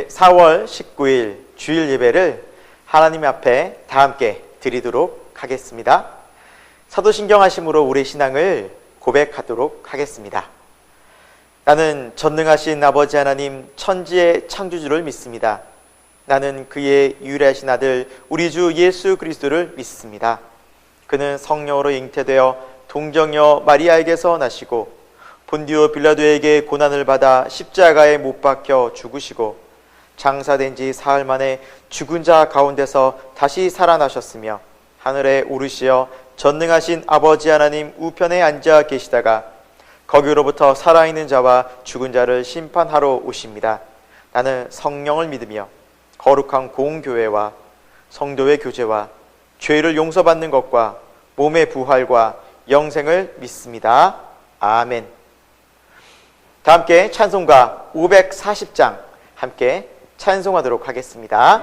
4월 19일 주일 예배를 하나님 앞에 다 함께 드리도록 하겠습니다. 사도신경 하심으로 우리 신앙을 고백하도록 하겠습니다. 나는 전능하신 아버지 하나님 천지의 창조주를 믿습니다. 나는 그의 유일하신 아들 우리 주 예수 그리스도를 믿습니다. 그는 성령으로 잉태되어 동정녀 마리아에게서 나시고 본디오 빌라도에게 고난을 받아 십자가에 못 박혀 죽으시고 장사된 지 사흘 만에 죽은 자 가운데서 다시 살아나셨으며 하늘에 오르시어 전능하신 아버지 하나님 우편에 앉아 계시다가 거기로부터 살아있는 자와 죽은 자를 심판하러 오십니다. 나는 성령을 믿으며 거룩한 공교회와 성도의 교제와 죄를 용서받는 것과 몸의 부활과 영생을 믿습니다. 아멘. 다 함께 찬송가 540장 함께 찬송하도록 하겠습니다.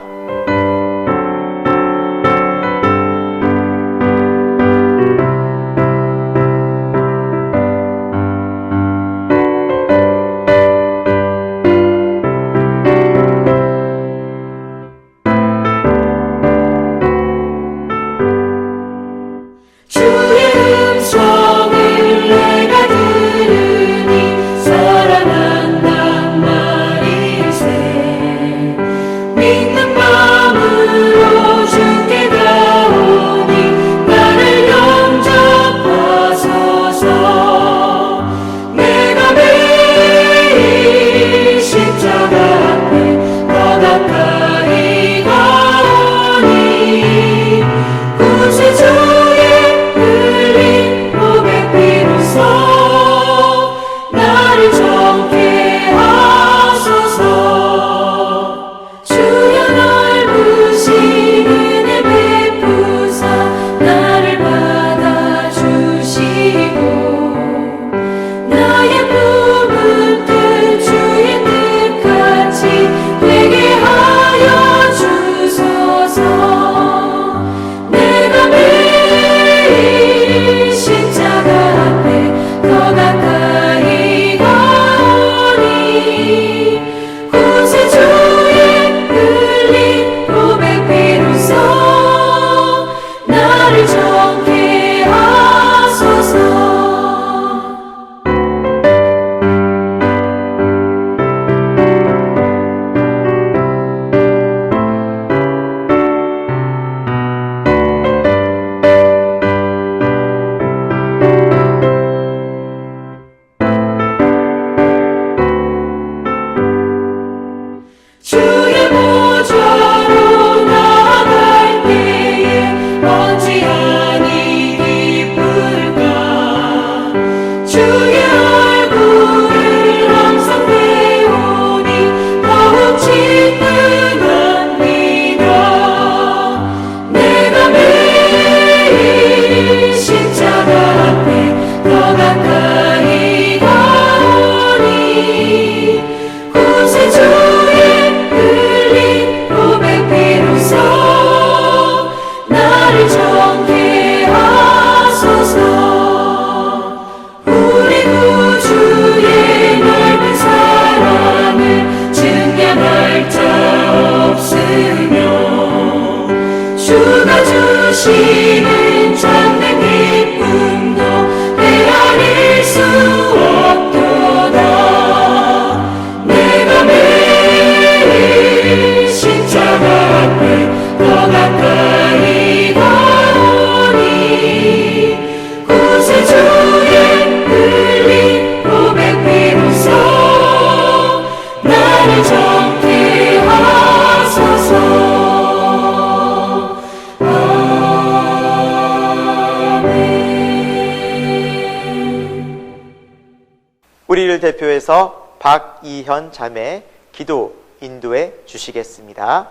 우리를 대표해서 박이현 자매 기도 인도해 주시겠습니다.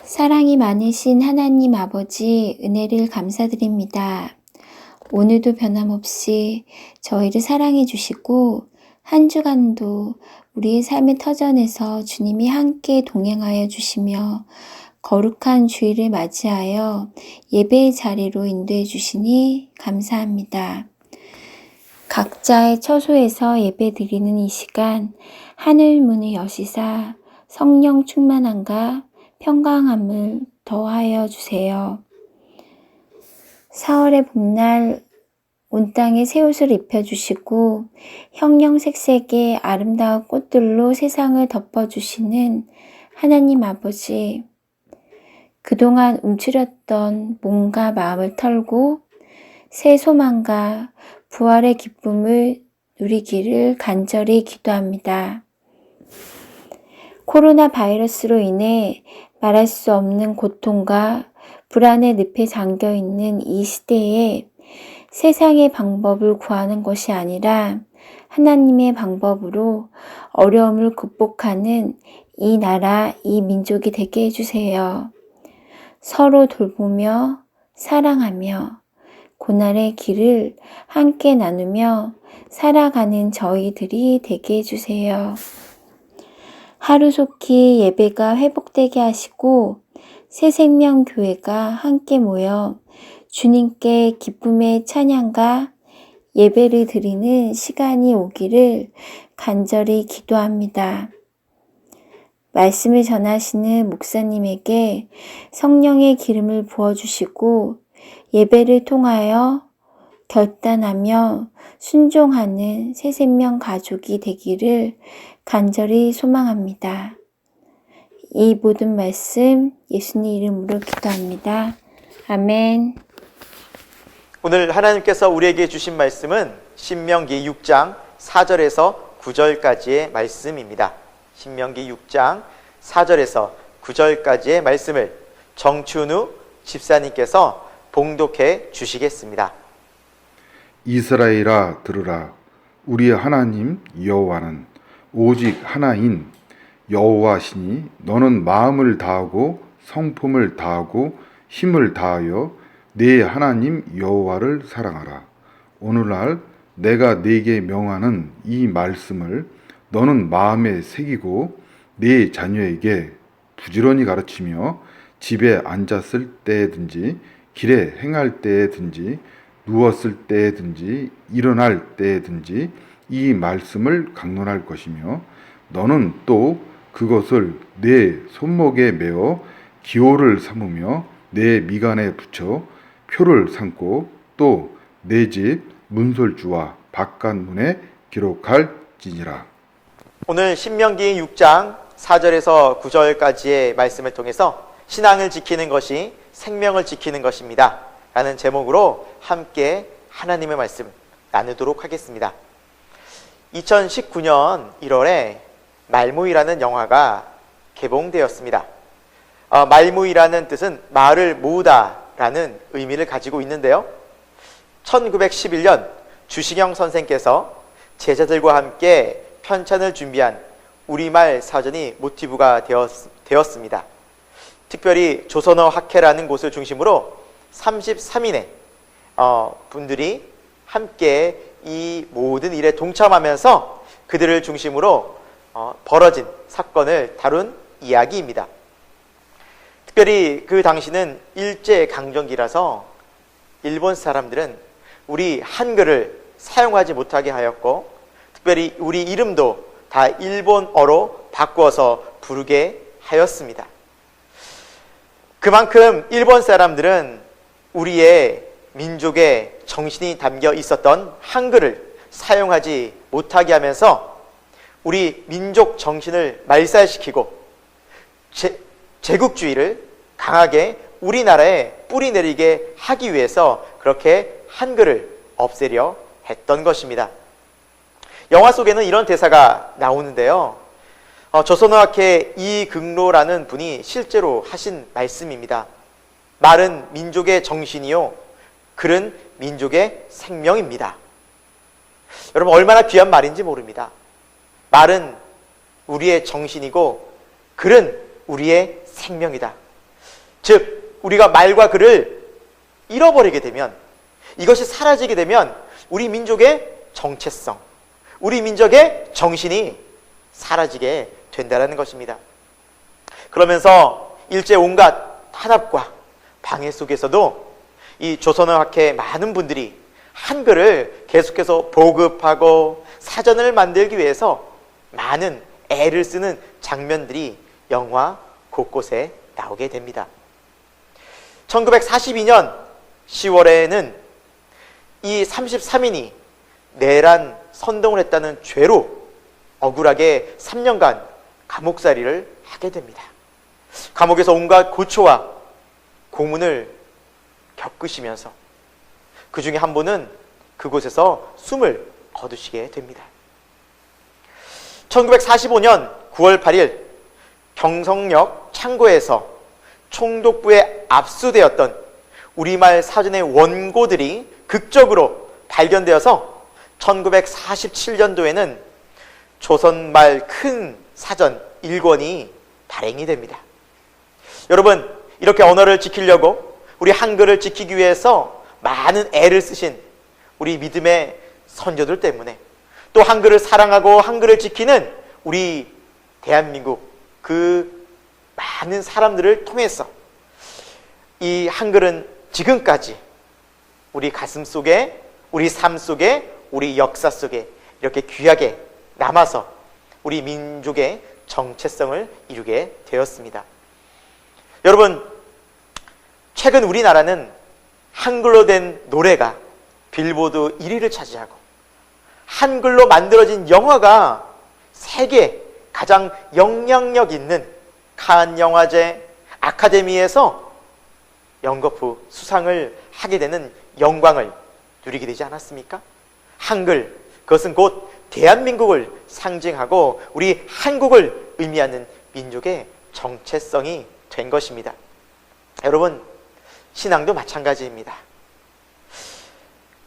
사랑이 많으신 하나님 아버지 은혜를 감사드립니다. 오늘도 변함없이 저희를 사랑해 주시고 한 주간도 우리의 삶의 터전에서 주님이 함께 동행하여 주시며 거룩한 주일을 맞이하여 예배의 자리로 인도해 주시니 감사합니다. 각자의 처소에서 예배 드리는 이 시간 하늘 문을 여시사 성령 충만함과 평강함을 더하여 주세요. 4월의 봄날 온 땅에 새 옷을 입혀주시고 형형색색의 아름다운 꽃들로 세상을 덮어주시는 하나님 아버지, 그동안 움츠렸던 몸과 마음을 털고 새 소망과 부활의 기쁨을 누리기를 간절히 기도합니다. 코로나 바이러스로 인해 말할 수 없는 고통과 불안의 늪에 잠겨 있는 이 시대에 세상의 방법을 구하는 것이 아니라 하나님의 방법으로 어려움을 극복하는 이 나라, 이 민족이 되게 해주세요. 서로 돌보며 사랑하며 고난의 길을 함께 나누며 살아가는 저희들이 되게 해주세요. 하루속히 예배가 회복되게 하시고 새생명교회가 함께 모여 주님께 기쁨의 찬양과 예배를 드리는 시간이 오기를 간절히 기도합니다. 말씀을 전하시는 목사님에게 성령의 기름을 부어주시고 예배를 통하여 결단하며 순종하는 새생명 가족이 되기를 간절히 소망합니다. 이 모든 말씀 예수님 이름으로 기도합니다. 아멘. 오늘 하나님께서 우리에게 주신 말씀은 신명기 6장 4절에서 9절까지의 말씀입니다. 신명기 6장 4절에서 9절까지의 말씀을 정춘우 집사님께서 봉독해 주시겠습니다. 이스라엘아 들으라. 우리의 하나님 여호와는 오직 하나인 여호와시니 너는 마음을 다하고 성품을 다하고 힘을 다하여 네 하나님 여호와를 사랑하라. 오늘날 내가 네게 명하는 이 말씀을 너는 마음에 새기고 네 자녀에게 부지런히 가르치며 집에 앉았을 때든지 길에 행할 때든지 누웠을 때든지 일어날 때든지 이 말씀을 강론할 것이며 너는 또 그것을 내 손목에 메어 기호를 삼으며 내 미간에 붙여 표를 삼고 또 내 집 문설주와 바깥문에 기록할지니라. 오늘 신명기 6장 4절에서 9절까지의 말씀을 통해서 신앙을 지키는 것이 생명을 지키는 것입니다 라는 제목으로 함께 하나님의 말씀 나누도록 하겠습니다. 2019년 1월에 말모이라는 영화가 개봉되었습니다. 말모이라는 뜻은 말을 모으다 라는 의미를 가지고 있는데요, 1911년 주시경 선생께서 제자들과 함께 편찬을 준비한 우리말 사전이 모티브가 되었습니다. 특별히 조선어 학회라는 곳을 중심으로 33인의 분들이 함께 이 모든 일에 동참하면서 그들을 중심으로 벌어진 사건을 다룬 이야기입니다. 특별히 그 당시는 일제강점기라서 일본 사람들은 우리 한글을 사용하지 못하게 하였고, 특별히 우리 이름도 다 일본어로 바꾸어서 부르게 하였습니다. 그만큼 일본 사람들은 우리의 민족의 정신이 담겨 있었던 한글을 사용하지 못하게 하면서 우리 민족 정신을 말살시키고 제국주의를 강하게 우리나라에 뿌리내리게 하기 위해서 그렇게 한글을 없애려 했던 것입니다. 영화 속에는 이런 대사가 나오는데요, 조선어학회 이긍로라는 분이 실제로 하신 말씀입니다. 말은 민족의 정신이요 글은 민족의 생명입니다. 여러분, 얼마나 귀한 말인지 모릅니다. 말은 우리의 정신이고 글은 우리의 생명이다. 즉, 우리가 말과 글을 잃어버리게 되면, 이것이 사라지게 되면 우리 민족의 정체성, 우리 민족의 정신이 사라지게 된다는 것입니다. 그러면서 일제 온갖 탄압과 방해 속에서도 이 조선어학회 많은 분들이 한글을 계속해서 보급하고 사전을 만들기 위해서 많은 애를 쓰는 장면들이 영화 곳곳에 나오게 됩니다. 1942년 10월에는 이 33인이 내란 선동을 했다는 죄로 억울하게 3년간 감옥살이를 하게 됩니다. 감옥에서 온갖 고초와 고문을 겪으시면서 그 중에 한 분은 그곳에서 숨을 거두시게 됩니다. 1945년 9월 8일 경성역 창고에서 총독부에 압수되었던 우리말 사전의 원고들이 극적으로 발견되어서 1947년도에는 조선말 큰 사전 1권이 발행이 됩니다. 여러분, 이렇게 언어를 지키려고 우리 한글을 지키기 위해서 많은 애를 쓰신 우리 믿음의 선조들 때문에 또 한글을 사랑하고 한글을 지키는 우리 대한민국 그 많은 사람들을 통해서 이 한글은 지금까지 우리 가슴 속에, 우리 삶 속에, 우리 역사 속에 이렇게 귀하게 남아서 우리 민족의 정체성을 이루게 되었습니다. 여러분, 최근 우리나라는 한글로 된 노래가 빌보드 1위를 차지하고 한글로 만들어진 영화가 세계 가장 영향력 있는 칸 영화제 아카데미에서 연거푸 수상을 하게 되는 영광을 누리게 되지 않았습니까? 한글, 그것은 곧 대한민국을 상징하고 우리 한국을 의미하는 민족의 정체성이 된 것입니다. 여러분, 신앙도 마찬가지입니다.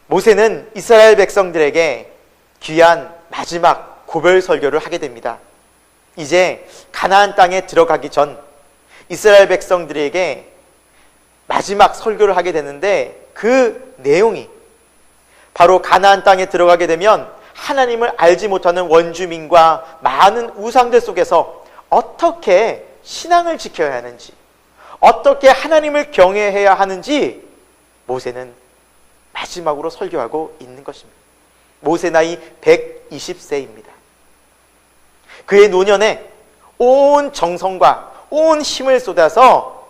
모세는 이스라엘 백성들에게 귀한 마지막 고별 설교를 하게 됩니다. 이제 가나안 땅에 들어가기 전 이스라엘 백성들에게 마지막 설교를 하게 되는데 그 내용이 바로 가나안 땅에 들어가게 되면 하나님을 알지 못하는 원주민과 많은 우상들 속에서 어떻게 신앙을 지켜야 하는지, 어떻게 하나님을 경외해야 하는지 모세는 마지막으로 설교하고 있는 것입니다. 모세 나이 120세입니다. 그의 노년에 온 정성과 온 힘을 쏟아서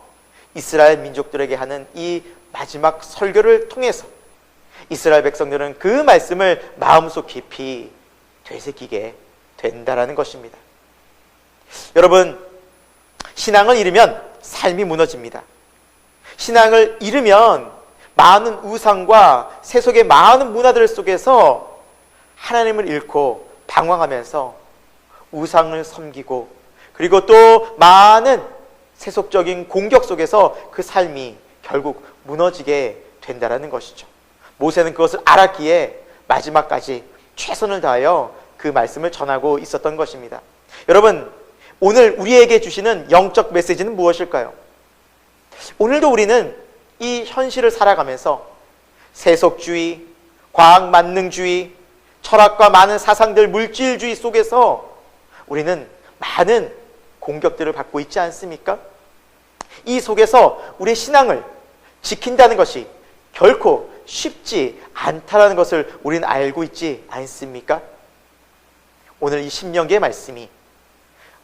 이스라엘 민족들에게 하는 이 마지막 설교를 통해서 이스라엘 백성들은 그 말씀을 마음속 깊이 되새기게 된다라는 것입니다. 여러분, 신앙을 잃으면 삶이 무너집니다. 신앙을 잃으면 많은 우상과 세속의 많은 문화들 속에서 하나님을 잃고 방황하면서 우상을 섬기고 그리고 또 많은 세속적인 공격 속에서 그 삶이 결국 무너지게 된다라는 것이죠. 모세는 그것을 알았기에 마지막까지 최선을 다하여 그 말씀을 전하고 있었던 것입니다. 여러분, 오늘 우리에게 주시는 영적 메시지는 무엇일까요? 오늘도 우리는 이 현실을 살아가면서 세속주의, 과학만능주의, 철학과 많은 사상들, 물질주의 속에서 우리는 많은 공격들을 받고 있지 않습니까? 이 속에서 우리의 신앙을 지킨다는 것이 결코 쉽지 않다는 것을 우리는 알고 있지 않습니까? 오늘 이 신명기의 말씀이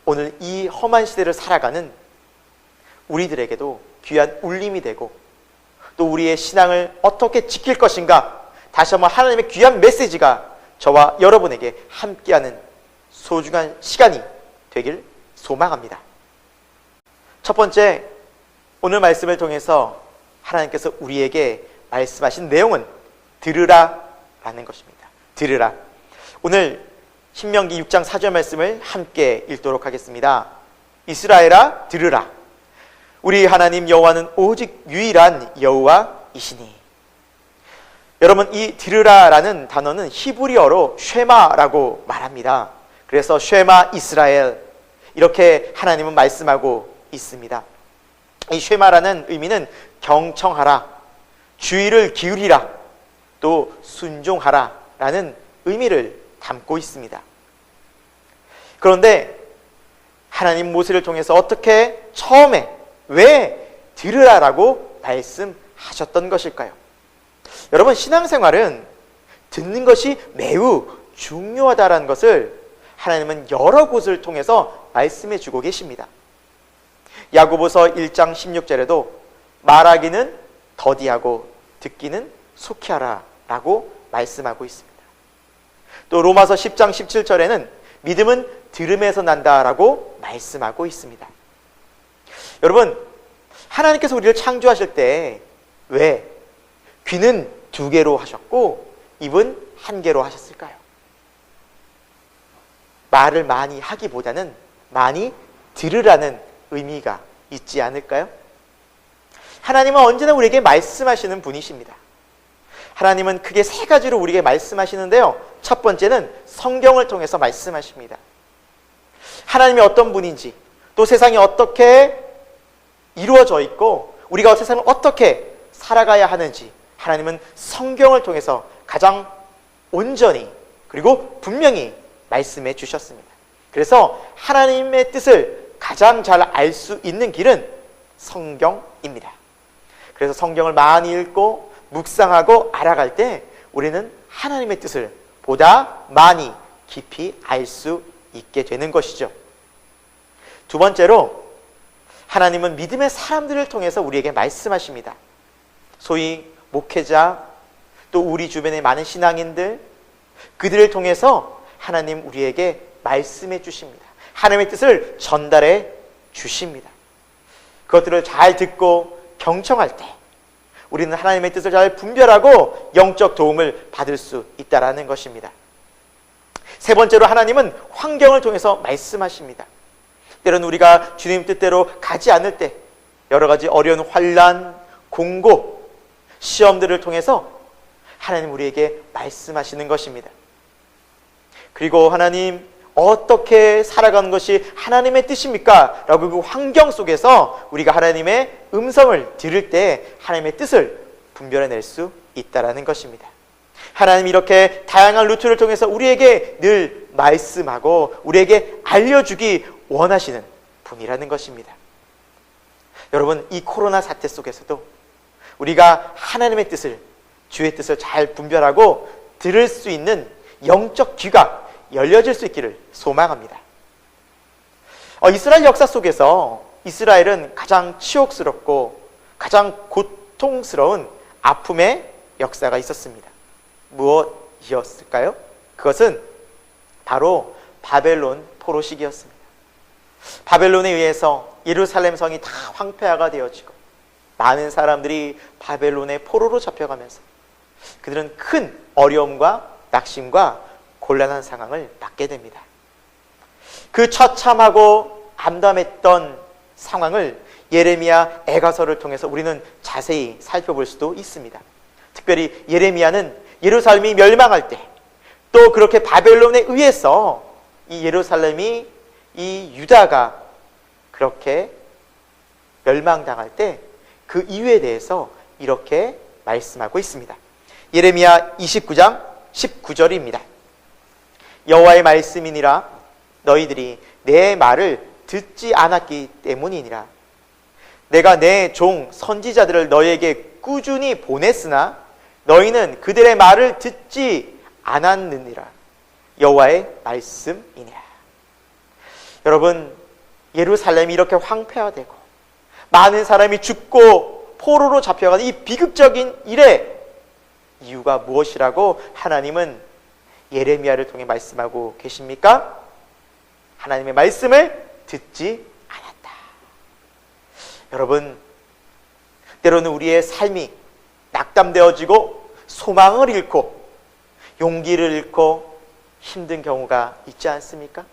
오늘 이 험한 시대를 살아가는 우리들에게도 귀한 울림이 되고 또 우리의 신앙을 어떻게 지킬 것인가 다시 한번 하나님의 귀한 메시지가 저와 여러분에게 함께하는 소중한 시간이 되길 소망합니다. 첫 번째, 오늘 말씀을 통해서 하나님께서 우리에게 말씀하신 내용은 들으라 라는 것입니다. 들으라. 오늘 신명기 6장 4절 말씀을 함께 읽도록 하겠습니다. 이스라엘아 들으라. 우리 하나님 여호와는 오직 유일한 여호와이시니. 여러분, 이 들으라라는 단어는 히브리어로 쉐마라고 말합니다. 그래서 쉐마 이스라엘 이렇게 하나님은 말씀하고 있습니다. 이 쉐마라는 의미는 경청하라, 주의를 기울이라, 또 순종하라 라는 의미를 담고 있습니다. 그런데 하나님 모세를 통해서 어떻게 처음에 왜 들으라라고 말씀하셨던 것일까요? 여러분, 신앙생활은 듣는 것이 매우 중요하다는 것을 하나님은 여러 곳을 통해서 말씀해 주고 계십니다. 야고보서 1장 16절에도 말하기는 더디하고 듣기는 속히 하라 라고 말씀하고 있습니다. 또 로마서 10장 17절에는 믿음은 들음에서 난다라고 말씀하고 있습니다. 여러분, 하나님께서 우리를 창조하실 때 왜 귀는 2개로 하셨고 입은 1개로 하셨을까요? 말을 많이 하기보다는 많이 들으라는 의미가 있지 않을까요? 하나님은 언제나 우리에게 말씀하시는 분이십니다. 하나님은 크게 3가지로 우리에게 말씀하시는데요. 첫 번째는 성경을 통해서 말씀하십니다. 하나님이 어떤 분인지, 또 세상이 어떻게 이루어져 있고 우리가 세상을 어떻게 살아가야 하는지 하나님은 성경을 통해서 가장 온전히 그리고 분명히 말씀해 주셨습니다. 그래서 하나님의 뜻을 가장 잘 알 수 있는 길은 성경입니다. 그래서 성경을 많이 읽고 묵상하고 알아갈 때 우리는 하나님의 뜻을 보다 많이 깊이 알 수 있게 되는 것이죠. 두 번째로 하나님은 믿음의 사람들을 통해서 우리에게 말씀하십니다. 소위 목회자, 또 우리 주변의 많은 신앙인들, 그들을 통해서 하나님 우리에게 말씀해 주십니다. 하나님의 뜻을 전달해 주십니다. 그것들을 잘 듣고 경청할 때 우리는 하나님의 뜻을 잘 분별하고 영적 도움을 받을 수 있다는 것입니다. 세 번째로 하나님은 환경을 통해서 말씀하십니다. 때로는 우리가 주님 뜻대로 가지 않을 때 여러 가지 어려운 환난, 공고, 시험들을 통해서 하나님 우리에게 말씀하시는 것입니다. 그리고 하나님 어떻게 살아가는 것이 하나님의 뜻입니까? 라고 그 환경 속에서 우리가 하나님의 음성을 들을 때 하나님의 뜻을 분별해낼 수 있다는 것입니다. 하나님 이렇게 다양한 루트를 통해서 우리에게 늘 말씀하고 우리에게 알려주기 원하시는 분이라는 것입니다. 여러분, 이 코로나 사태 속에서도 우리가 하나님의 뜻을, 주의 뜻을 잘 분별하고 들을 수 있는 영적 귀가 열려질 수 있기를 소망합니다. 이스라엘 역사 속에서 이스라엘은 가장 치욕스럽고 가장 고통스러운 아픔의 역사가 있었습니다. 무엇이었을까요? 그것은 바로 바벨론 포로 시기였습니다. 바벨론에 의해서 예루살렘 성이 다 황폐화가 되어지고 많은 사람들이 바벨론의 포로로 잡혀가면서 그들은 큰 어려움과 낙심과 곤란한 상황을 맞게 됩니다. 그 처참하고 암담했던 상황을 예레미야 애가서를 통해서 우리는 자세히 살펴볼 수도 있습니다. 특별히 예레미야는 예루살렘이 멸망할 때, 또 그렇게 바벨론에 의해서 이 예루살렘이, 이 유다가 그렇게 멸망당할 때 그 이유에 대해서 이렇게 말씀하고 있습니다. 예레미야 29장 19절입니다. 여호와의 말씀이니라 너희들이 내 말을 듣지 않았기 때문이니라. 내가 내 종 선지자들을 너희에게 꾸준히 보냈으나 너희는 그들의 말을 듣지 않았느니라. 여호와의 말씀이니라. 여러분, 예루살렘이 이렇게 황폐화되고 많은 사람이 죽고 포로로 잡혀가는 이 비극적인 일의 이유가 무엇이라고 하나님은 예레미야를 통해 말씀하고 계십니까? 하나님의 말씀을 듣지 않았다. 여러분, 때로는 우리의 삶이 낙담되어지고 소망을 잃고 용기를 잃고 힘든 경우가 있지 않습니까?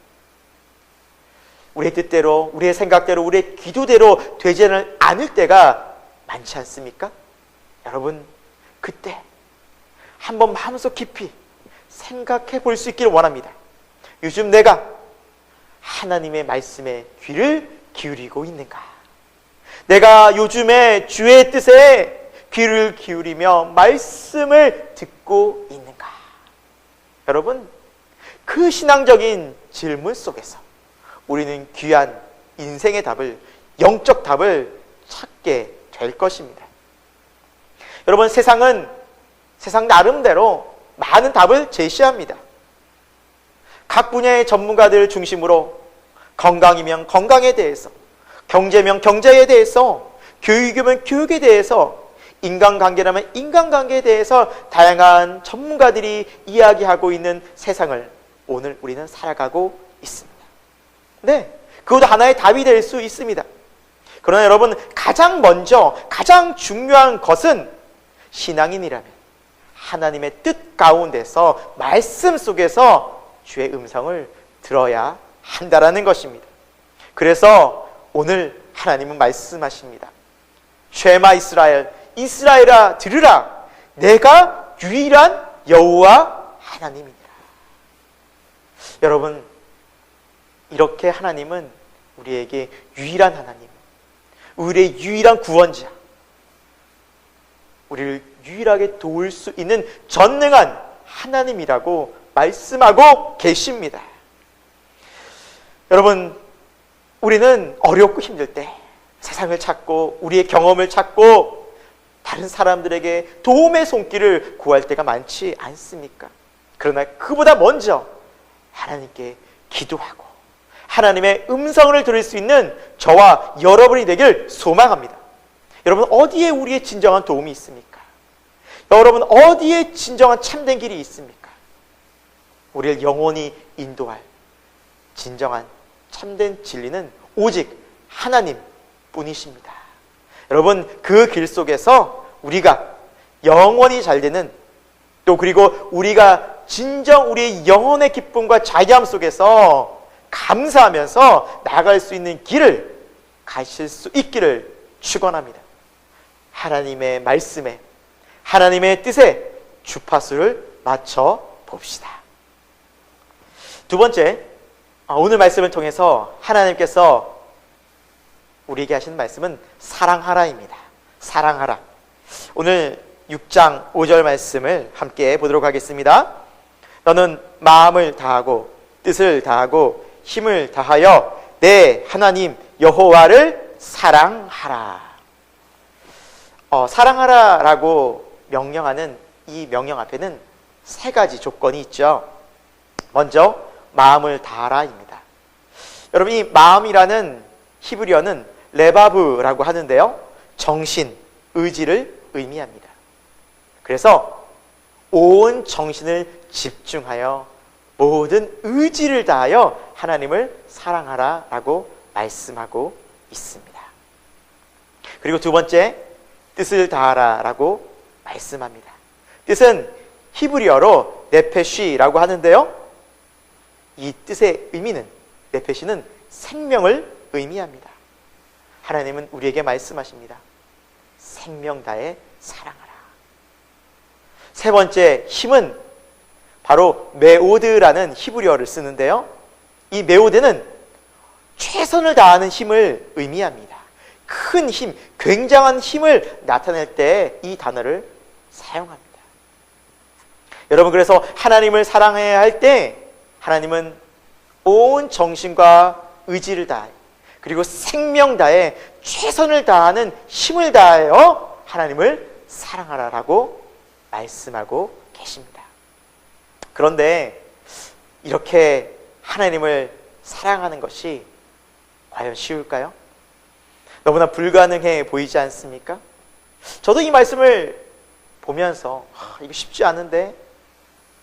우리의 뜻대로, 우리의 생각대로, 우리의 기도대로 되지는 않을 때가 많지 않습니까? 여러분, 그때 한번 마음속 깊이 생각해 볼 수 있기를 원합니다. 요즘 내가 하나님의 말씀에 귀를 기울이고 있는가? 내가 요즘에 주의 뜻에 귀를 기울이며 말씀을 듣고 있는가? 여러분, 그 신앙적인 질문 속에서 우리는 귀한 인생의 답을, 영적 답을 찾게 될 것입니다. 여러분, 세상은 세상 나름대로 많은 답을 제시합니다. 각 분야의 전문가들 중심으로 건강이면 건강에 대해서, 경제면 경제에 대해서, 교육이면 교육에 대해서, 인간관계라면 인간관계에 대해서 다양한 전문가들이 이야기하고 있는 세상을 오늘 우리는 살아가고 있습니다. 네, 그것도 하나의 답이 될 수 있습니다. 그러나 여러분, 가장 먼저 가장 중요한 것은 신앙인이라면 하나님의 뜻 가운데서, 말씀 속에서 주의 음성을 들어야 한다라는 것입니다. 그래서 오늘 하나님은 말씀하십니다. 쉐마 이스라엘, 이스라엘아 들으라, 내가 유일한 여호와 하나님이니라. 여러분, 이렇게 하나님은 우리에게 유일한 하나님, 우리의 유일한 구원자, 우리를 유일하게 도울 수 있는 전능한 하나님이라고 말씀하고 계십니다. 여러분, 우리는 어렵고 힘들 때 세상을 찾고 우리의 경험을 찾고 다른 사람들에게 도움의 손길을 구할 때가 많지 않습니까? 그러나 그보다 먼저 하나님께 기도하고 하나님의 음성을 들을 수 있는 저와 여러분이 되길 소망합니다. 여러분, 어디에 우리의 진정한 도움이 있습니까? 여러분, 어디에 진정한 참된 길이 있습니까? 우리를 영원히 인도할 진정한 참된 진리는 오직 하나님 뿐이십니다. 여러분, 그 길 속에서 우리가 영원히 잘 되는, 또 그리고 우리가 진정 우리의 영혼의 기쁨과 자유함 속에서 감사하면서 나아갈 수 있는 길을 가실 수 있기를 축원합니다. 하나님의 말씀에, 하나님의 뜻에 주파수를 맞춰 봅시다. 두 번째, 오늘 말씀을 통해서 하나님께서 우리에게 하시는 말씀은 사랑하라입니다. 사랑하라. 오늘 6장 5절 말씀을 함께 보도록 하겠습니다. 너는 마음을 다하고 뜻을 다하고 힘을 다하여 내 하나님 여호와를 사랑하라. 사랑하라라고 명령하는 이 명령 앞에는 세 가지 조건이 있죠. 먼저 마음을 다하라입니다. 여러분, 이 마음이라는 히브리어는 레바브라고 하는데요, 정신, 의지를 의미합니다. 그래서 온 정신을 집중하여 모든 의지를 다하여 하나님을 사랑하라라고 말씀하고 있습니다. 그리고 두 번째, 뜻을 다하라라고 말씀합니다. 뜻은 히브리어로 네페쉬라고 하는데요, 이 뜻의 의미는, 네페쉬는 생명을 의미합니다. 하나님은 우리에게 말씀하십니다. 생명 다해 사랑하라. 세 번째, 힘은 바로 메오드라는 히브리어를 쓰는데요, 이 메오드는 최선을 다하는 힘을 의미합니다. 큰 힘, 굉장한 힘을 나타낼 때 이 단어를 사용합니다. 여러분, 그래서 하나님을 사랑해야 할 때 하나님은 온 정신과 의지를 다해, 그리고 생명 다해 최선을 다하는 힘을 다하여 하나님을 사랑하라라고 말씀하고 계십니다. 그런데 이렇게 하나님을 사랑하는 것이 과연 쉬울까요? 너무나 불가능해 보이지 않습니까? 저도 이 말씀을 보면서 이거 쉽지 않은데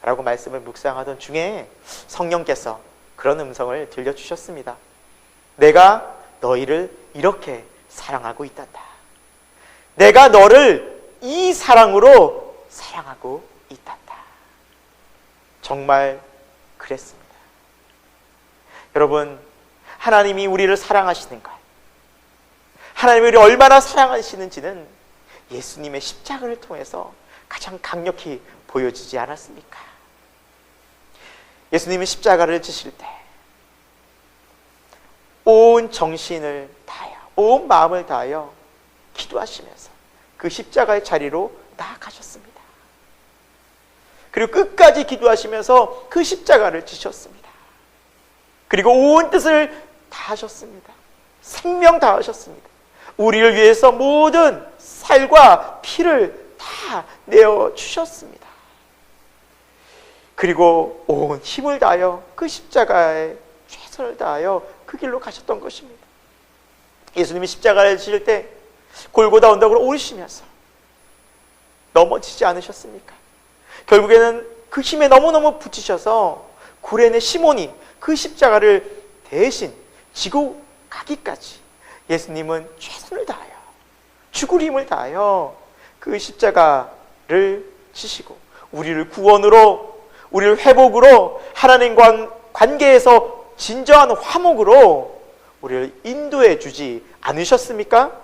라고 말씀을 묵상하던 중에 성령께서 그런 음성을 들려주셨습니다. 내가 너희를 이렇게 사랑하고 있단다. 내가 너를 이 사랑으로 사랑하고 있단다. 정말 그랬습니다. 여러분, 하나님이 우리를 사랑하시는가, 하나님이 우리를 얼마나 사랑하시는지는 예수님의 십자가를 통해서 가장 강력히 보여지지 않았습니까? 예수님이 십자가를 지실 때 온 정신을 다하여, 온 마음을 다하여 기도하시면서 그 십자가의 자리로 나아가셨습니다. 그리고 끝까지 기도하시면서 그 십자가를 지셨습니다. 그리고 온 뜻을 다하셨습니다. 생명 다하셨습니다. 우리를 위해서 모든 살과 피를 다 내어주셨습니다. 그리고 온 힘을 다하여 그 십자가에 최선을 다하여 그 길로 가셨던 것입니다. 예수님이 십자가를 지실 때 골고다 언덕으로 오르시면서 넘어지지 않으셨습니까? 결국에는 그 힘에 너무너무 부치셔서 구레네 시몬이 그 십자가를 대신 지고 가기까지 예수님은 최선을 다하여 죽을 힘을 다하여 그 십자가를 지시고 우리를 구원으로, 우리를 회복으로, 하나님과 관계에서 진정한 화목으로 우리를 인도해 주지 않으셨습니까?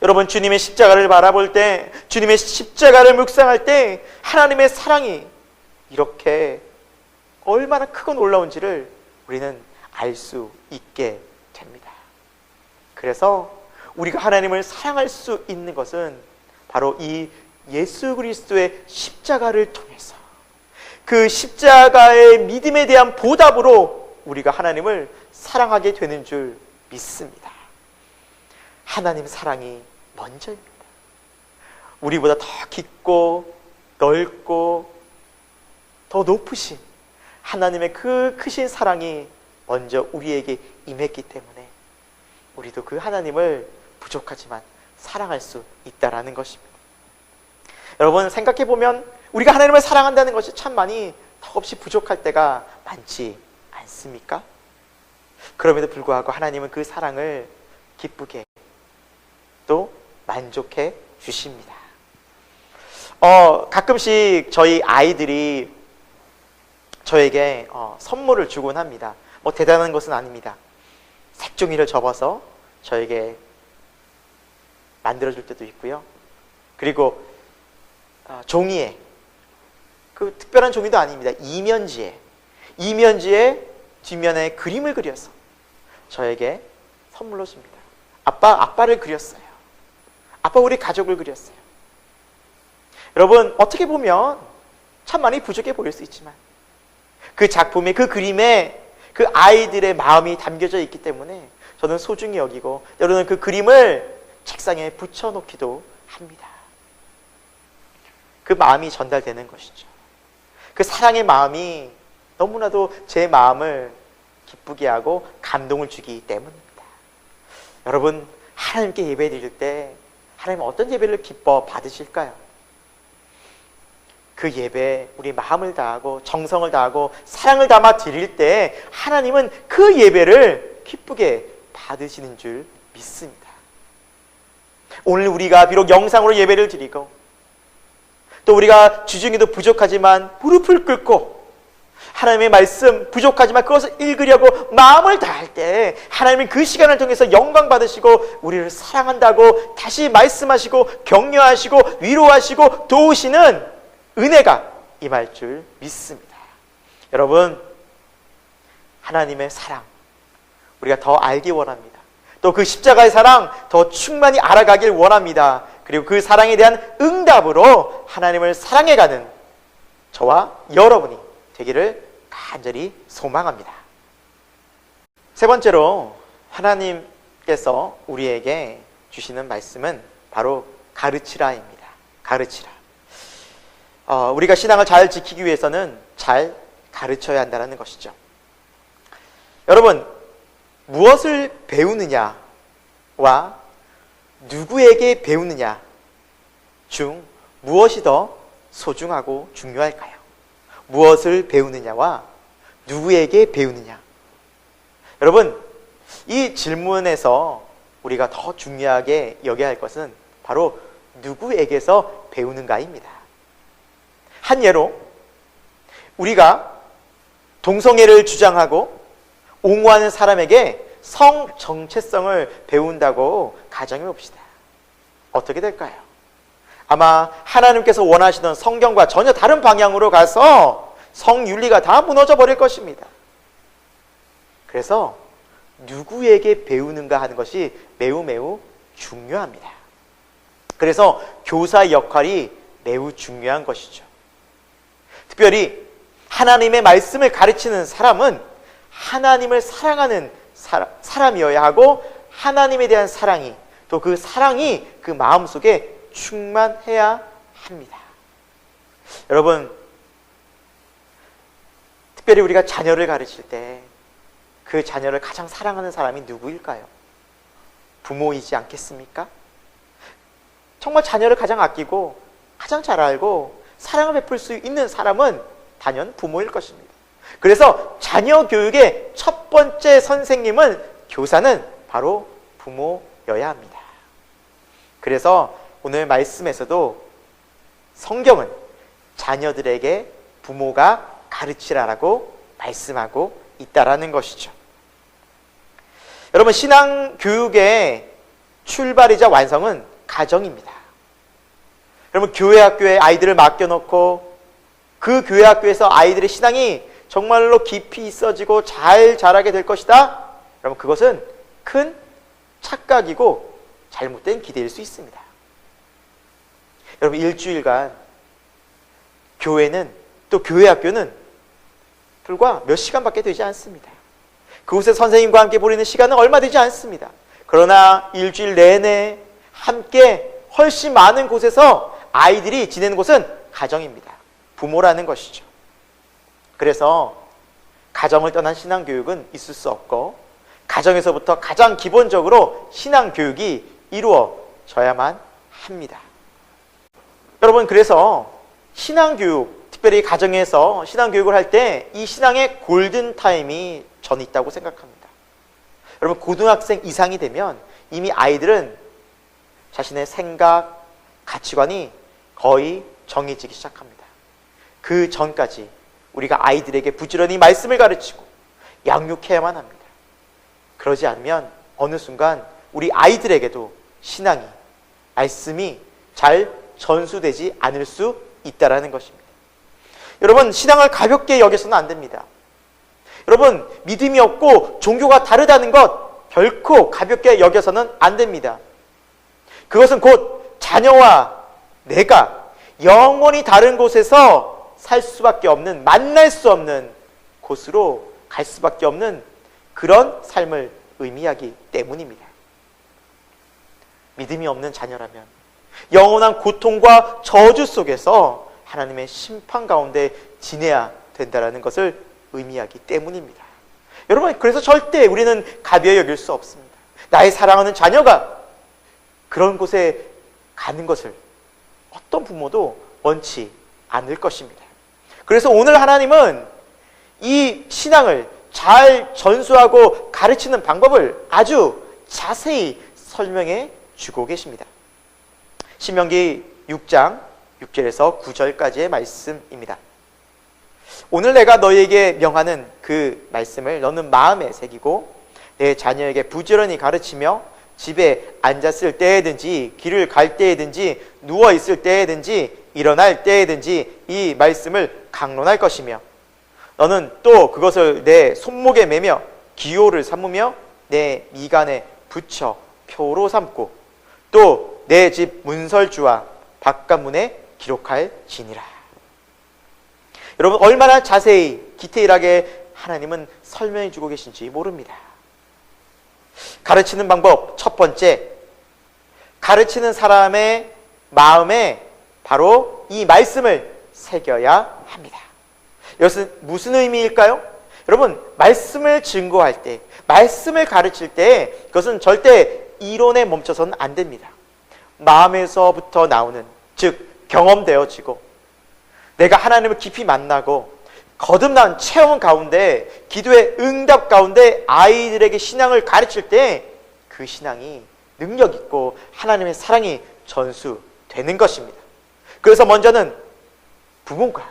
여러분, 주님의 십자가를 바라볼 때, 주님의 십자가를 묵상할 때 하나님의 사랑이 이렇게 얼마나 크고 놀라운지를 우리는 알 수 있게 됩니다. 그래서 우리가 하나님을 사랑할 수 있는 것은 바로 이 예수 그리스도의 십자가를 통해서, 그 십자가의 믿음에 대한 보답으로 우리가 하나님을 사랑하게 되는 줄 믿습니다. 하나님 사랑이 먼저입니다. 우리보다 더 깊고 넓고 더 높으신 하나님의 그 크신 사랑이 먼저 우리에게 임했기 때문에 우리도 그 하나님을 부족하지만 사랑할 수 있다라는 것입니다. 여러분, 생각해보면 우리가 하나님을 사랑한다는 것이 참 많이 턱없이 부족할 때가 많지 않습니까? 그럼에도 불구하고 하나님은 그 사랑을 기쁘게 또 만족해 주십니다. 가끔씩 저희 아이들이 저에게 선물을 주곤 합니다. 뭐 대단한 것은 아닙니다. 색종이를 접어서 저에게 만들어줄 때도 있고요. 그리고 종이에, 그 특별한 종이도 아닙니다. 이면지에 뒷면에 그림을 그려서 저에게 선물로 줍니다. 아빠를 그렸어요. 아빠 우리 가족을 그렸어요. 여러분, 어떻게 보면 참 많이 부족해 보일 수 있지만 그 작품에, 그 그림에 그 아이들의 마음이 담겨져 있기 때문에 저는 소중히 여기고, 여러분 그 그림을 책상에 붙여놓기도 합니다. 그 마음이 전달되는 것이죠. 그 사랑의 마음이 너무나도 제 마음을 기쁘게 하고 감동을 주기 때문입니다. 여러분, 하나님께 예배 드릴 때 하나님은 어떤 예배를 기뻐 받으실까요? 그 예배에 우리 마음을 다하고 정성을 다하고 사랑을 담아 드릴 때 하나님은 그 예배를 기쁘게 받으시는 줄 믿습니다. 오늘 우리가 비록 영상으로 예배를 드리고 또 우리가 주중에도 부족하지만 무릎을 꿇고 하나님의 말씀 부족하지만 그것을 읽으려고 마음을 다할 때 하나님은 그 시간을 통해서 영광 받으시고 우리를 사랑한다고 다시 말씀하시고 격려하시고 위로하시고 도우시는 은혜가 임할 줄 믿습니다. 여러분, 하나님의 사랑 우리가 더 알기 원합니다. 또 그 십자가의 사랑 더 충만히 알아가길 원합니다. 그리고 그 사랑에 대한 응답으로 하나님을 사랑해가는 저와 여러분이 되기를 간절히 소망합니다. 세 번째로 하나님께서 우리에게 주시는 말씀은 바로 가르치라입니다. 가르치라. 우리가 신앙을 잘 지키기 위해서는 잘 가르쳐야 한다는 것이죠. 여러분, 무엇을 배우느냐와 누구에게 배우느냐 중 무엇이 더 소중하고 중요할까요? 무엇을 배우느냐와 누구에게 배우느냐. 여러분, 이 질문에서 우리가 더 중요하게 여겨야 할 것은 바로 누구에게서 배우는가입니다. 한 예로 우리가 동성애를 주장하고 옹호하는 사람에게 성 정체성을 배운다고 가정해 봅시다. 어떻게 될까요? 아마 하나님께서 원하시던 성경과 전혀 다른 방향으로 가서 성윤리가 다 무너져 버릴 것입니다. 그래서 누구에게 배우는가 하는 것이 매우 매우 중요합니다. 그래서 교사의 역할이 매우 중요한 것이죠. 특별히 하나님의 말씀을 가르치는 사람은 하나님을 사랑하는 사람이어야 하고 하나님에 대한 사랑이 또 그 사랑이 그 마음속에 충만해야 합니다. 여러분, 특별히 우리가 자녀를 가르칠 때 그 자녀를 가장 사랑하는 사람이 누구일까요? 부모이지 않겠습니까? 정말 자녀를 가장 아끼고 가장 잘 알고 사랑을 베풀 수 있는 사람은 단연 부모일 것입니다. 그래서 자녀 교육의 첫 번째 선생님은, 교사는 바로 부모여야 합니다. 그래서 오늘 말씀에서도 성경은 자녀들에게 부모가 가르치라라고 말씀하고 있다라는 것이죠. 여러분, 신앙 교육의 출발이자 완성은 가정입니다. 여러분, 교회 학교에 아이들을 맡겨놓고 그 교회 학교에서 아이들의 신앙이 정말로 깊이 있어지고 잘 자라게 될 것이다, 여러분, 그것은 큰 착각이고 잘못된 기대일 수 있습니다. 여러분, 일주일간 교회는, 또 교회 학교는 불과 몇 시간밖에 되지 않습니다. 그곳에 선생님과 함께 보내는 시간은 얼마 되지 않습니다. 그러나 일주일 내내 함께 훨씬 많은 곳에서 아이들이 지내는 곳은 가정입니다. 부모라는 것이죠. 그래서 가정을 떠난 신앙교육은 있을 수 없고, 가정에서부터 가장 기본적으로 신앙교육이 이루어져야만 합니다. 여러분, 그래서 신앙교육, 특별히 가정에서 신앙교육을 할 때 이 신앙의 골든타임이 저는 있다고 생각합니다. 여러분, 고등학생 이상이 되면 이미 아이들은 자신의 생각, 가치관이 거의 정해지기 시작합니다. 그 전까지 우리가 아이들에게 부지런히 말씀을 가르치고 양육해야만 합니다. 그러지 않으면 어느 순간 우리 아이들에게도 신앙이, 말씀이 잘 전수되지 않을 수 있다는 것입니다. 여러분, 신앙을 가볍게 여겨서는 안 됩니다. 여러분, 믿음이 없고 종교가 다르다는 것 결코 가볍게 여겨서는 안 됩니다. 그것은 곧 자녀와 내가 영원히 다른 곳에서 살 수밖에 없는, 만날 수 없는 곳으로 갈 수밖에 없는 그런 삶을 의미하기 때문입니다. 믿음이 없는 자녀라면 영원한 고통과 저주 속에서 하나님의 심판 가운데 지내야 된다는 것을 의미하기 때문입니다. 여러분, 그래서 절대 우리는 가벼이 여길 수 없습니다. 나의 사랑하는 자녀가 그런 곳에 가는 것을 어떤 부모도 원치 않을 것입니다. 그래서 오늘 하나님은 이 신앙을 잘 전수하고 가르치는 방법을 아주 자세히 설명해 주고 계십니다. 신명기 6장 6절에서 9절까지의 말씀입니다. 오늘 내가 너희에게 명하는 그 말씀을 너는 마음에 새기고 내 자녀에게 부지런히 가르치며 집에 앉았을 때에든지 길을 갈 때에든지 누워 있을 때에든지 일어날 때에든지 이 말씀을 강론할 것이며 너는 또 그것을 내 손목에 매며 기호를 삼으며 내 미간에 붙여 표로 삼고 또 내 집 문설주와 바깥문에 기록할지니라. 여러분, 얼마나 자세히 디테일하게 하나님은 설명해 주고 계신지 모릅니다. 가르치는 방법 첫 번째, 가르치는 사람의 마음에 바로 이 말씀을 새겨야 합니다. 이것은 무슨 의미일까요? 여러분, 말씀을 증거할 때, 말씀을 가르칠 때 그것은 절대 이론에 멈춰서는 안 됩니다. 마음에서부터 나오는, 즉 경험되어지고 내가 하나님을 깊이 만나고 거듭난 체험 가운데, 기도의 응답 가운데 아이들에게 신앙을 가르칠 때 그 신앙이 능력 있고 하나님의 사랑이 전수되는 것입니다. 그래서 먼저는 부모가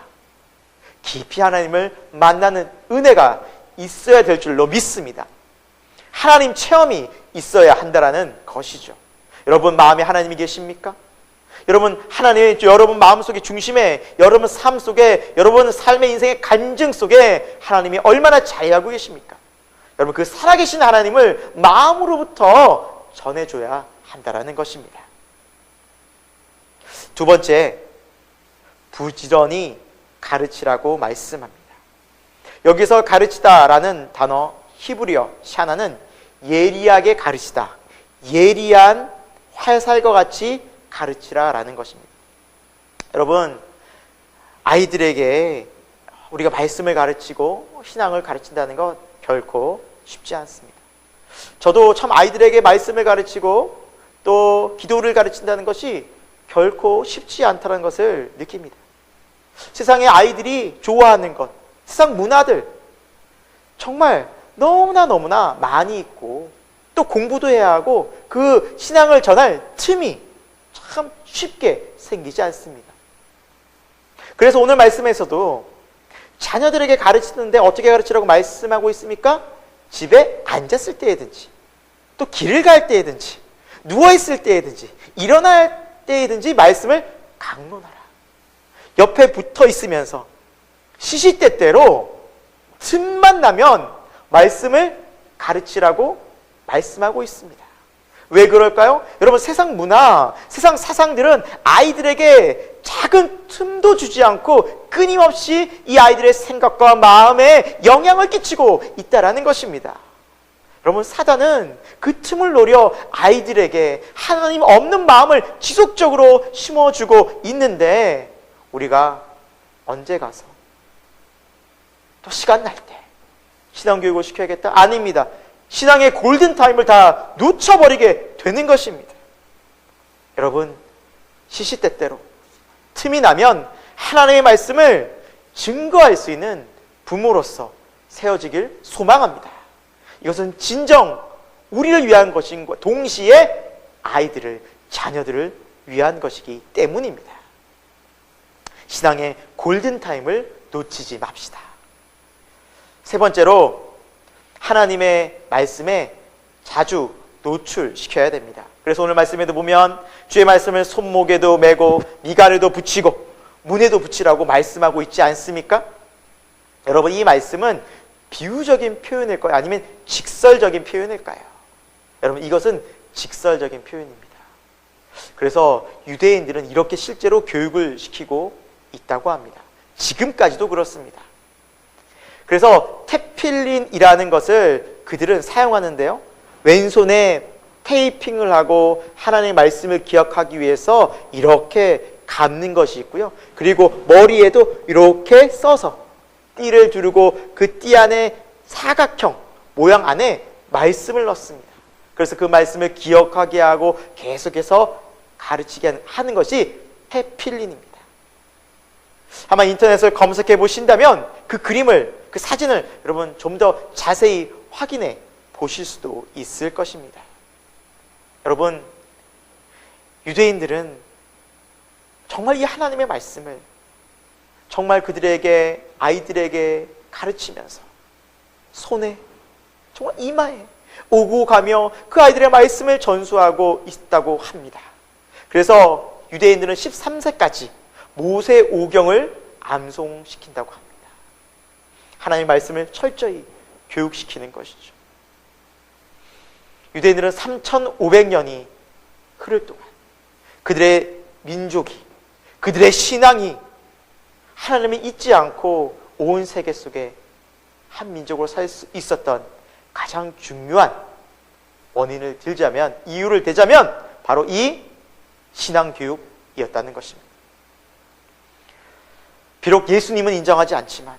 깊이 하나님을 만나는 은혜가 있어야 될 줄로 믿습니다. 하나님 체험이 있어야 한다는 것이죠. 여러분 마음에 하나님이 계십니까? 여러분, 하나님의 여러분 마음속의 중심에, 여러분 삶 속에, 여러분 삶의 인생의 간증 속에 하나님이 얼마나 자리하고 계십니까? 여러분, 그 살아계신 하나님을 마음으로부터 전해줘야 한다는 것입니다. 두 번째, 부지런히 가르치라고 말씀합니다. 여기서 가르치다라는 단어 히브리어 샤나는 예리하게 가르치다, 예리한 활살과 같이 가르치라라는 것입니다. 여러분, 아이들에게 우리가 말씀을 가르치고 신앙을 가르친다는 것 결코 쉽지 않습니다. 저도 참 아이들에게 말씀을 가르치고 또 기도를 가르친다는 것이 결코 쉽지 않다는 것을 느낍니다. 세상에 아이들이 좋아하는 것, 세상 문화들 정말 너무나 많이 있고 또 공부도 해야 하고 그 신앙을 전할 틈이 참 쉽게 생기지 않습니다. 그래서 오늘 말씀에서도 자녀들에게 가르치는데 어떻게 가르치라고 말씀하고 있습니까? 집에 앉았을 때이든지 또 길을 갈 때이든지 누워있을 때이든지 일어날 때이든지 말씀을 강론하라. 옆에 붙어 있으면서 시시때때로 틈만 나면 말씀을 가르치라고 말씀하고 있습니다. 왜 그럴까요? 여러분, 세상 문화, 세상 사상들은 아이들에게 작은 틈도 주지 않고 끊임없이 이 아이들의 생각과 마음에 영향을 끼치고 있다는 것입니다. 여러분, 사단은 그 틈을 노려 아이들에게 하나님 없는 마음을 지속적으로 심어주고 있는데 우리가 언제 가서 또 시간 날 때 신앙교육을 시켜야겠다? 아닙니다. 신앙의 골든타임을 다 놓쳐버리게 되는 것입니다. 여러분, 시시때때로 틈이 나면 하나님의 말씀을 증거할 수 있는 부모로서 세워지길 소망합니다. 이것은 진정 우리를 위한 것인 동시에 아이들을, 자녀들을 위한 것이기 때문입니다. 신앙의 골든타임을 놓치지 맙시다. 세 번째로 하나님의 말씀에 자주 노출시켜야 됩니다. 그래서 오늘 말씀에도 보면 주의 말씀을 손목에도 메고 미간에도 붙이고 문에도 붙이라고 말씀하고 있지 않습니까? 여러분, 이 말씀은 비유적인 표현일까요? 아니면 직설적인 표현일까요? 여러분, 이것은 직설적인 표현입니다. 그래서 유대인들은 이렇게 실제로 교육을 시키고 있다고 합니다. 지금까지도 그렇습니다. 그래서 테필린이라는 것을 그들은 사용하는데요, 왼손에 테이핑을 하고 하나님의 말씀을 기억하기 위해서 이렇게 감는 것이 있고요, 그리고 머리에도 이렇게 써서 띠를 두르고 그 띠 안에 사각형 모양 안에 말씀을 넣습니다. 그래서 그 말씀을 기억하게 하고 계속해서 가르치게 하는 것이 테필린입니다. 아마 인터넷을 검색해 보신다면 그 그림을, 그 사진을 여러분 좀 더 자세히 확인해 보실 수도 있을 것입니다. 여러분, 유대인들은 정말 이 하나님의 말씀을 정말 그들에게, 아이들에게 가르치면서 손에, 정말 이마에 오고 가며 그 아이들의 말씀을 전수하고 있다고 합니다. 그래서 유대인들은 13세까지 모세오경을 암송시킨다고 합니다. 하나님의 말씀을 철저히 교육시키는 것이죠. 유대인들은 3,500년이 흐를 동안 그들의 민족이, 그들의 신앙이 하나님을 잊지 않고 온 세계 속에 한 민족으로 살 수 있었던 가장 중요한 원인을 들자면, 이유를 대자면 바로 이 신앙교육이었다는 것입니다. 비록 예수님은 인정하지 않지만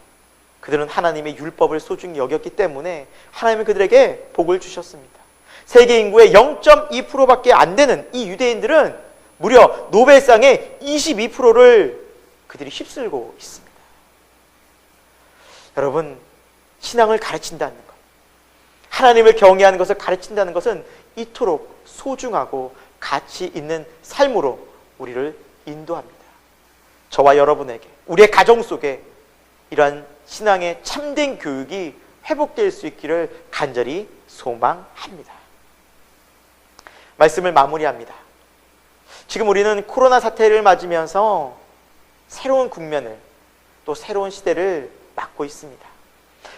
그들은 하나님의 율법을 소중히 여겼기 때문에 하나님은 그들에게 복을 주셨습니다. 세계 인구의 0.2%밖에 안 되는 이 유대인들은 무려 노벨상의 22%를 그들이 휩쓸고 있습니다. 여러분, 신앙을 가르친다는 것, 하나님을 경외하는 것을 가르친다는 것은 이토록 소중하고 가치 있는 삶으로 우리를 인도합니다. 저와 여러분에게, 우리의 가정 속에 이러한 신앙의 참된 교육이 회복될 수 있기를 간절히 소망합니다. 말씀을 마무리합니다. 지금 우리는 코로나 사태를 맞으면서 새로운 국면을, 또 새로운 시대를 맞고 있습니다.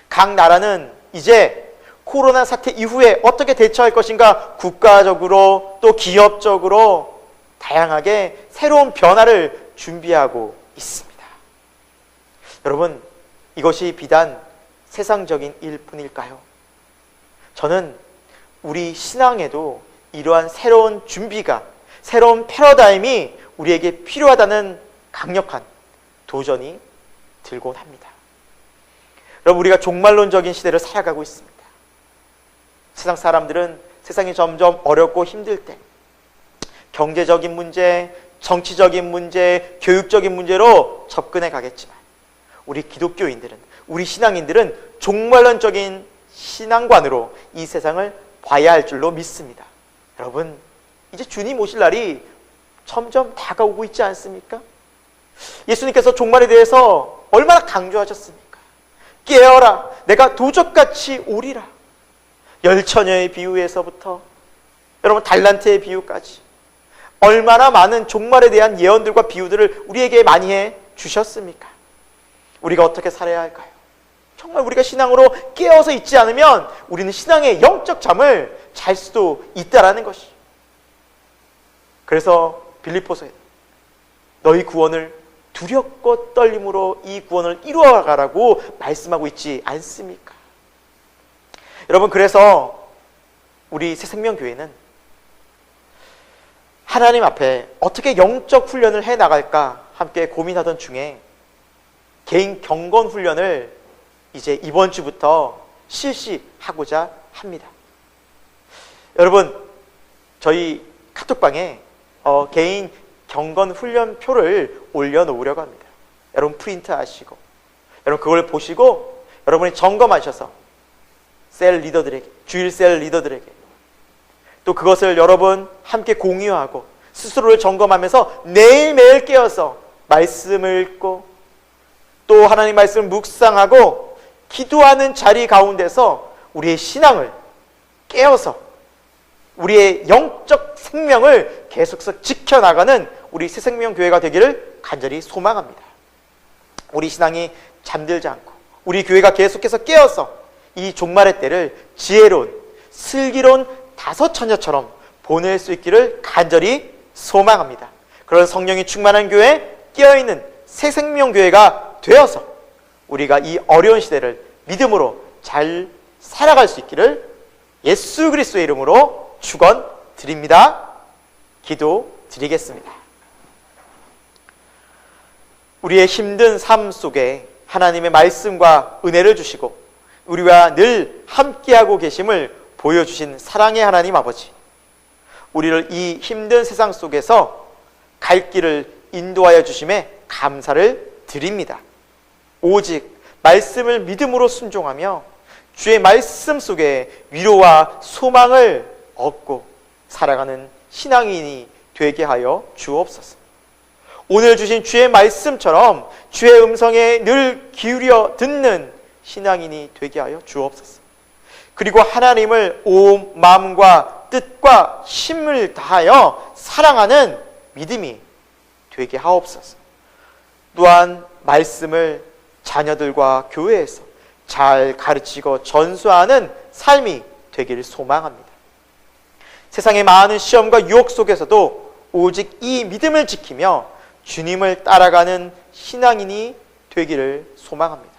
각 나라는 이제 코로나 사태 이후에 어떻게 대처할 것인가 국가적으로 또 기업적으로 다양하게 새로운 변화를 준비하고 있습니다. 여러분, 이것이 비단 세상적인 일뿐일까요? 저는 우리 신앙에도 이러한 새로운 준비가, 새로운 패러다임이 우리에게 필요하다는 강력한 도전이 들곤 합니다. 여러분, 우리가 종말론적인 시대를 살아가고 있습니다. 세상 사람들은 세상이 점점 어렵고 힘들 때 경제적인 문제, 정치적인 문제, 교육적인 문제로 접근해 가겠지만 우리 기독교인들은, 우리 신앙인들은 종말론적인 신앙관으로 이 세상을 봐야 할 줄로 믿습니다. 여러분, 이제 주님 오실 날이 점점 다가오고 있지 않습니까? 예수님께서 종말에 대해서 얼마나 강조하셨습니까? 깨어라, 내가 도적같이 오리라. 열처녀의 비유에서부터 여러분 달란트의 비유까지 얼마나 많은 종말에 대한 예언들과 비유들을 우리에게 많이 해 주셨습니까? 우리가 어떻게 살아야 할까요? 정말 우리가 신앙으로 깨어서 있지 않으면 우리는 신앙의 영적 잠을 잘 수도 있다라는 것이. 그래서 빌립보서에 너희 구원을 두렵고 떨림으로 이 구원을 이루어가라고 말씀하고 있지 않습니까? 여러분, 그래서 우리 새생명교회는 하나님 앞에 어떻게 영적 훈련을 해나갈까 함께 고민하던 중에 개인 경건 훈련을 이제 이번 주부터 실시하고자 합니다. 여러분, 저희 카톡방에 개인 경건 훈련표를 올려놓으려고 합니다. 여러분 프린트 하시고 여러분 그걸 보시고 여러분이 점검하셔서 셀 리더들에게, 주일 셀 리더들에게 또 그것을 여러분 함께 공유하고 스스로를 점검하면서 매일매일 깨어서 말씀을 읽고 또 하나님 말씀을 묵상하고 기도하는 자리 가운데서 우리의 신앙을 깨어서 우리의 영적 생명을 계속해서 지켜나가는 우리 새생명교회가 되기를 간절히 소망합니다. 우리 신앙이 잠들지 않고 우리 교회가 계속해서 깨어서 이 종말의 때를 지혜로운 슬기로운 다섯 처녀처럼 보낼 수 있기를 간절히 소망합니다. 그런 성령이 충만한 교회, 깨어있는 새생명교회가 되어서 우리가 이 어려운 시대를 믿음으로 잘 살아갈 수 있기를 예수 그리스도의 이름으로 축원드립니다. 기도드리겠습니다. 우리의 힘든 삶 속에 하나님의 말씀과 은혜를 주시고 우리와 늘 함께하고 계심을 보여주신 사랑의 하나님 아버지, 우리를 이 힘든 세상 속에서 갈 길을 인도하여 주심에 감사를 드립니다. 오직 말씀을 믿음으로 순종하며 주의 말씀 속에 위로와 소망을 얻고 살아가는 신앙인이 되게 하여 주옵소서. 오늘 주신 주의 말씀처럼 주의 음성에 늘 기울여 듣는 신앙인이 되게 하여 주옵소서. 그리고 하나님을 온 마음과 뜻과 힘을 다하여 사랑하는 믿음이 되게 하옵소서. 또한 말씀을 자녀들과 교회에서 잘 가르치고 전수하는 삶이 되기를 소망합니다. 세상의 많은 시험과 유혹 속에서도 오직 이 믿음을 지키며 주님을 따라가는 신앙인이 되기를 소망합니다.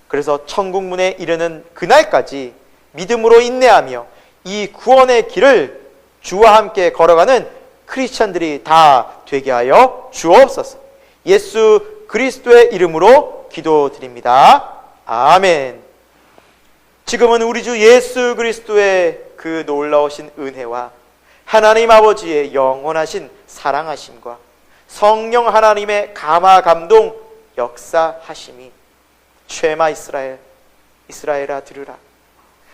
그래서 천국 문에 이르는 그날까지 믿음으로 인내하며 이 구원의 길을 주와 함께 걸어가는 크리스찬들이 다 되게 하여 주옵소서. 예수 그리스도의 이름으로 기도드립니다. 아멘. 지금은 우리 주 예수 그리스도의 그 놀라우신 은혜와 하나님 아버지의 영원하신 사랑하심과 성령 하나님의 감화 감동 역사하심이 쉐마 이스라엘, 이스라엘아 들으라.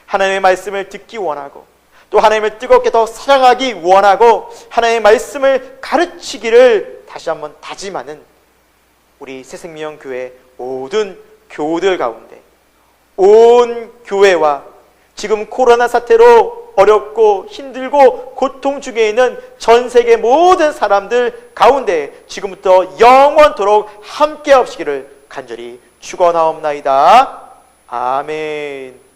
하나님의 말씀을 듣기 원하고 또 하나님을 뜨겁게 더 사랑하기 원하고 하나님의 말씀을 가르치기를 다시 한번 다짐하는 우리 새생명교회 모든 교우들 가운데 온 교회와 지금 코로나 사태로 어렵고 힘들고 고통 중에 있는 전 세계 모든 사람들 가운데 지금부터 영원토록 함께 하시기를 간절히 축원하옵나이다. 아멘.